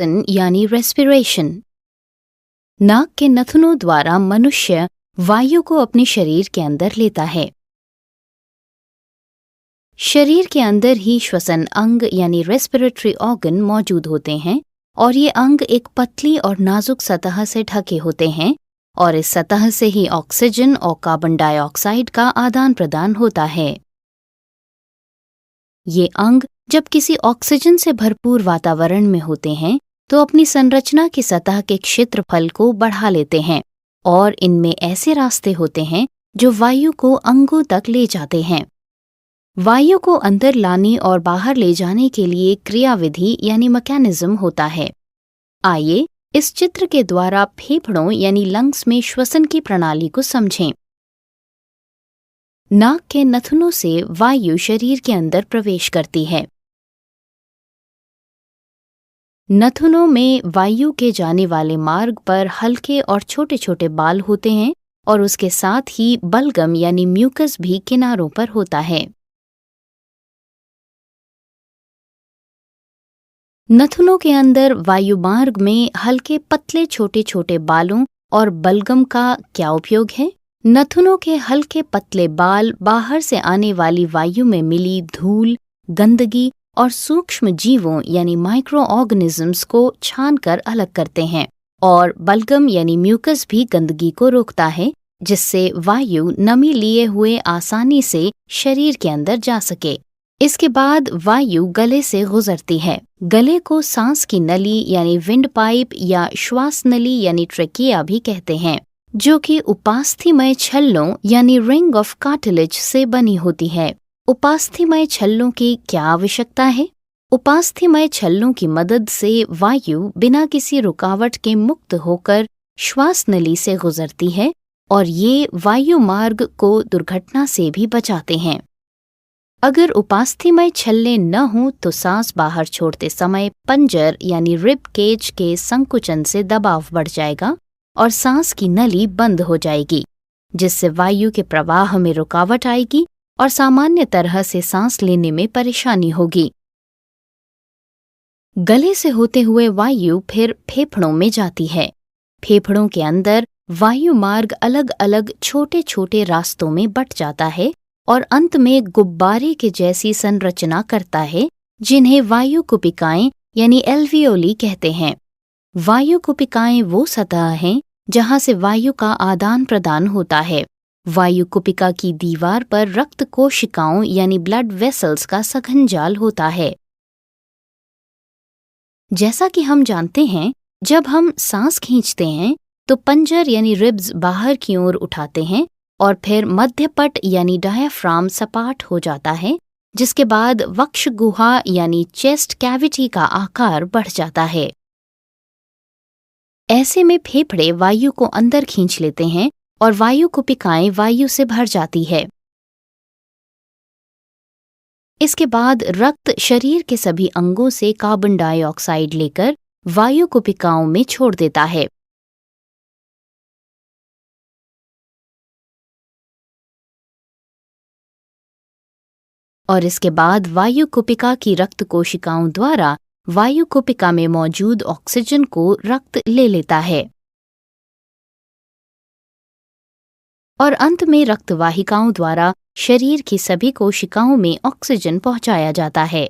श्वसन यानी रेस्पिरेशन। नाक के नथुनों द्वारा मनुष्य वायु को अपने शरीर के अंदर लेता है। शरीर के अंदर ही श्वसन अंग यानी रेस्पिरेटरी ऑर्गन मौजूद होते हैं और ये अंग एक पतली और नाजुक सतह से ढके होते हैं और इस सतह से ही ऑक्सीजन और कार्बन डाइऑक्साइड का आदान प्रदान होता है। ये अंग जब किसी ऑक्सीजन से भरपूर वातावरण में होते हैं तो अपनी संरचना की सतह के क्षेत्रफल को बढ़ा लेते हैं और इनमें ऐसे रास्ते होते हैं जो वायु को अंगों तक ले जाते हैं। वायु को अंदर लाने और बाहर ले जाने के लिए क्रियाविधि यानी मैकेनिज्म होता है। आइए इस चित्र के द्वारा फेफड़ों यानी लंग्स में श्वसन की प्रणाली को समझें। नाक के नथुनों से वायु शरीर के अंदर प्रवेश करती है। नथुनों में वायु के जाने वाले मार्ग पर हल्के और छोटे छोटे बाल होते हैं और उसके साथ ही बलगम यानी म्यूकस भी किनारों पर होता है। नथुनों के अंदर वायु मार्ग में हल्के पतले छोटे छोटे बालों और बलगम का क्या उपयोग है? नथुनों के हल्के पतले बाल बाहर से आने वाली वायु में मिली धूल, गंदगी और सूक्ष्म जीवों यानी माइक्रो ऑर्गेनिजम्स को छानकर अलग करते हैं और बलगम यानी म्यूकस भी गंदगी को रोकता है जिससे वायु नमी लिए हुए आसानी से शरीर के अंदर जा सके। इसके बाद वायु गले से गुजरती है। गले को सांस की नली यानी विंड पाइप या श्वास नली यानी ट्रेकिया भी कहते हैं, जो कि उपास्थीमय छल्लों यानी रिंग ऑफ कार्टिलेज से बनी होती है। उपास्थीमय छल्लों की क्या आवश्यकता है? उपास्थीमय छल्लों की मदद से वायु बिना किसी रुकावट के मुक्त होकर श्वास नली से गुजरती है और ये वायु मार्ग को दुर्घटना से भी बचाते हैं। अगर उपास्थीमय छल्ले न हों तो सांस बाहर छोड़ते समय पंजर यानी रिब केज के संकुचन से दबाव बढ़ जाएगा और सांस की नली बंद हो जाएगी, जिससे वायु के प्रवाह में रुकावट आएगी और सामान्य तरह से सांस लेने में परेशानी होगी। गले से होते हुए वायु फिर फेफड़ों में जाती है। फेफड़ों के अंदर वायु मार्ग अलग अलग छोटे छोटे रास्तों में बंट जाता है और अंत में गुब्बारे के जैसी संरचना करता है, जिन्हें वायु कुपिकाएं यानी एल्वियोली कहते हैं। वायु कुपिकाएं वो सतह हैं जहां से वायु का आदान प्रदान होता है। वायु कुपिका की दीवार पर रक्त कोशिकाओं यानी ब्लड वेसल्स का सघन जाल होता है। जैसा कि हम जानते हैं, जब हम सांस खींचते हैं तो पंजर यानी रिब्स बाहर की ओर उठाते हैं और फिर मध्यपट यानी डायाफ्राम सपाट हो जाता है, जिसके बाद वक्ष गुहा यानी चेस्ट कैविटी का आकार बढ़ जाता है। ऐसे में फेफड़े वायु को अंदर खींच लेते हैं और वायु कुपिकाएं वायु से भर जाती है। इसके बाद रक्त शरीर के सभी अंगों से कार्बन डाइऑक्साइड लेकर वायु कुपिकाओं में छोड़ देता है। और इसके बाद वायु कुपिका की रक्त कोशिकाओं द्वारा वायु कुपिका में मौजूद ऑक्सीजन को रक्त ले लेता है और अंत में रक्त वाहिकाओं द्वारा शरीर की सभी कोशिकाओं में ऑक्सीजन पहुंचाया जाता है।